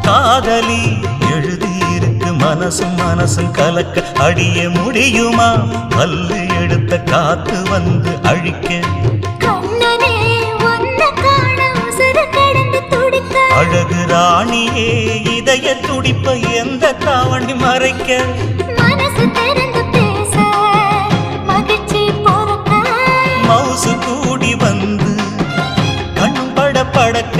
காதலி எழுதியிருக்கு மனசும் மனசும் கலக்க அடிய முடியுமா பல்லு எடுத்த காத்து வந்து அழிக்க அழகு ராணியே இதய துடிப்ப எந்த தாவணி மறைக்க மனசு திறந்து பேச மகிழ்ச்சி பொறுக்க மவுசு கூடி வந்து கண் பட படக்க